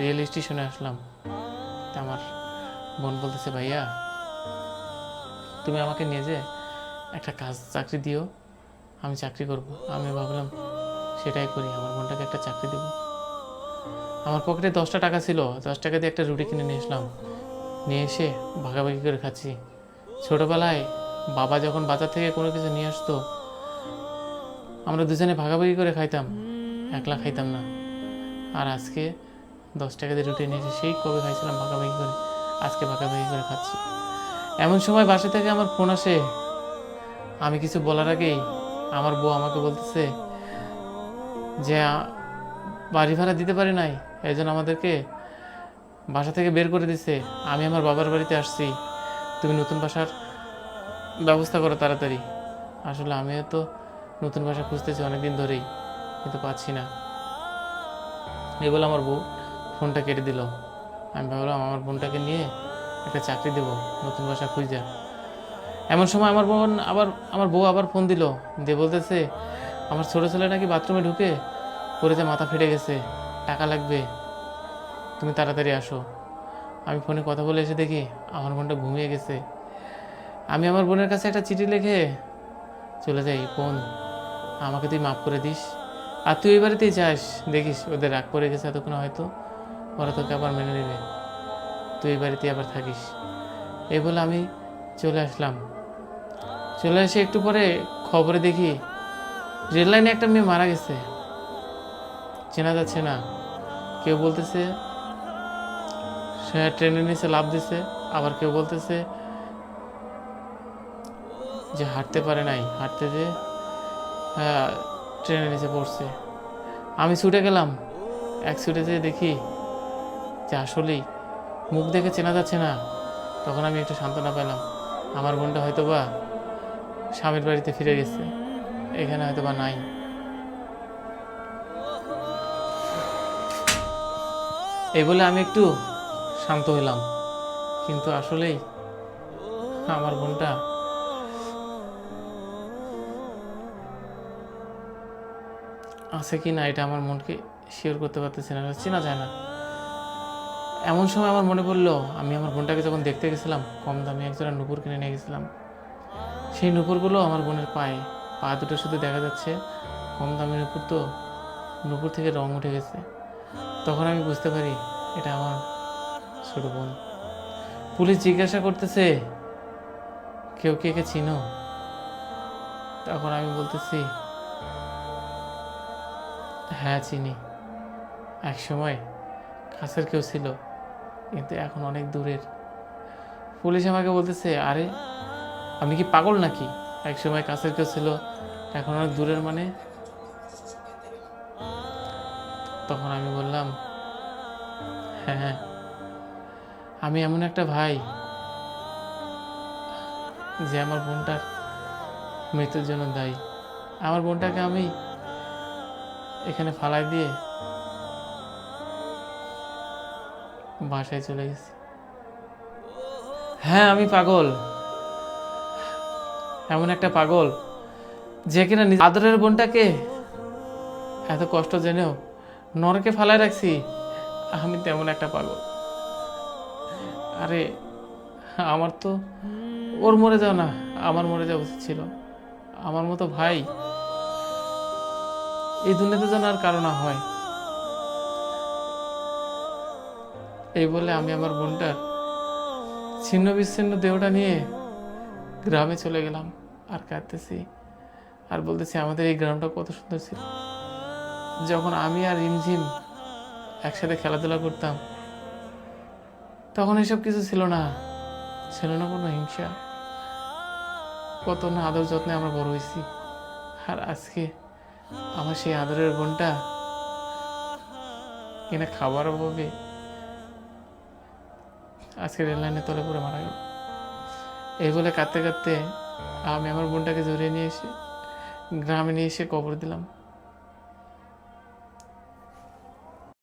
Rail স্টেশনে আসলাম। তা আমার বোন বলতেছে, ভাইয়া তুমি আমাকে নিয়ে যে একটা চাকরি দিও, আমি চাকরি করব। আমি ভাবলাম সেটাই করি, আমার বোনটাকে একটা চাকরি দেবো। আমার পকেটে 10টা টাকা ছিল, 10 টাকা দিয়ে একটা রুটি কিনে নিয়ে আসলাম। নিয়ে এসে ভাগাভাগি করে খাচ্ছি। ছোটোবেলায় বাবা যখন বাজার থেকে কোনো কিছু নিয়ে আসতো, আমরা দুজনে ভাগাভাগি করে খাইতাম, একলা খাইতাম না। আর আজকে 10 টাকা দিয়ে রুটি নিয়ে এসে সেই কবে খাইছিলাম ভাগাভাগি করে, আজকে ভাগাভাগি করে খাচ্ছি। এমন সময় বাসা থেকে আমার ফোন আসে। আমি কিছু বলার আগেই আমার বউ আমাকে বলতেছে যে বাড়ি ভাড়া দিতে পারি নাই, এই জন্য আমাদেরকে বাসা থেকে বের করে দিছে। আমি আমার বাবার বাড়িতে আসছি, তুমি নতুন বাসার ব্যবস্থা করো তাড়াতাড়ি। আসলে আমিও তো নতুন বাসা খুঁজতেছি অনেকদিন ধরেই, কিন্তু পাচ্ছি না। এই বলে আমার বউ ফোনটা কেটে দিল। আমি ভাবলাম আমার বোনটাকে নিয়ে একটা চাকরি দেবো নতুন বাসা খুঁজে। এমন সময় আমার বউ আবার ফোন দিল, দিয়ে বলতেছে আমার ছোটো ছেলে নাকি বাথরুমে ঢুকে পড়েছে, মাথা ফেটে গেছে, টাকা লাগবে, তুমি তাড়াতাড়ি আসো। আমি ফোনে কথা বলে এসে দেখি আমার বোনটা ঘুমিয়ে গেছে। আমি আমার বোনের কাছে একটা চিঠি লিখে চলে যাই, বোন আমাকে তুই মাফ করে দিস, আর তুই ওই বাড়িতেই যাস, দেখিস ওদের রাগ করে গেছে এতক্ষণ, হয়তো ওরা তোকে আবার মেনে নেবে, তুই এই বাড়িতেই আবার থাকিস। এই বলে আমি চলে আসলাম। চলে এসে একটু পরে খবরে দেখি রেল লাইনে একটা মেয়ে মারা গেছে, চেনা যাচ্ছে না। কেউ বলতেছে সে ট্রেনের নিচে লাফ দিছে, আবার কেউ বলতেছে যে হাঁটতে পারে নাই, হাঁটতে যে ট্রেনের নিচে পড়ছে। আমি ছুটে গেলাম, এক ছুটে যেয়ে দেখি যে আসলেই মুখ দেখে চেনা যাচ্ছে না। তখন আমি একটু সান্ত্বনা পেলাম, আমার বোনটা হয়তো বা স্বামীর বাড়িতে ফিরে গেছে, এখানে হয়তো বা নাই। এই বলে আমি একটু শান্ত হইলাম, কিন্তু আসলেই আমার বোনটা আছে কি না এটা আমার মনকে শিওর করতে পারতেছি না, চেনা যায় না। এমন সময় আমার মনে পড়লো আমি আমার বোনটাকে যখন দেখতে গেছিলাম, কম দামে একজোড়া নুপুর কিনে নিয়ে গেছিলাম। সেই নুপুরগুলো আমার বোনের পায়ে, পা দুটো শুধু দেখা যাচ্ছে, কম দামি নুপুর তো, নুপুর থেকে রং উঠে গেছে। তখন আমি বুঝতে পারি এটা আমার ছোট বোন। পুলিশ জিজ্ঞাসা করতেছে কেউ কে কে চিনো? তখন আমি বলতেছি হ্যাঁ চিনি, এক সময় কাছের কেউ ছিল, কিন্তু এখন অনেক দূরের। পুলিশ আমাকে বলতেছে আরে আপনি কি পাগল নাকি, এক সময় কাছের কেউ ছিল, এখন অনেক দূরের মানে? তখন আমি বললাম হ্যাঁ হ্যাঁ, আমি এমন একটা ভাই যে আমার বোনটার মৃত্যুর জন্য দায়ী। আমার বোনটাকে আমি এখানে ফালাই দিয়ে বাসায় চলে গেছি। হ্যাঁ আমি পাগল, এমন একটা পাগল যে কিনা আদরের বোনটাকে এত কষ্ট জেনেও নরকে ফালায় রাখছি। আমি তেমন একটা পাগল। আরে আমার তো ওর মরে যাও না, আমার মরে যাওয়া উচিত ছিল। আমার মতো ভাই এই দুনিয়াতে যেন আর কারো না হয়। এই বলে আমি আমার বোনটার ছিন্ন বিচ্ছিন্ন দেহটা নিয়ে গ্রামে চলে গেলাম, আর কাঁদতেছি আর বলতেছি আমাদের এই গ্রামটা কত সুন্দর ছিল, যখন আমি আর রিমঝিম একসাথে খেলাধুলা করতাম, তখন এসব কিছু ছিল না, ছিল না কোনো হিংসা, কত না আদর যত্নে আমরা বড় হয়েছি। আর আজকে আমার সেই আদরের বোনটা কিনা খাবার অভাবে আজকে রেল লাইনের তলে পড়ে মারা গেল। এই বলে কাঁদতে কাঁদতে আমি আমার বোনটাকে জড়িয়ে নিয়ে এসে গ্রামে নিয়ে এসে কবর দিলাম।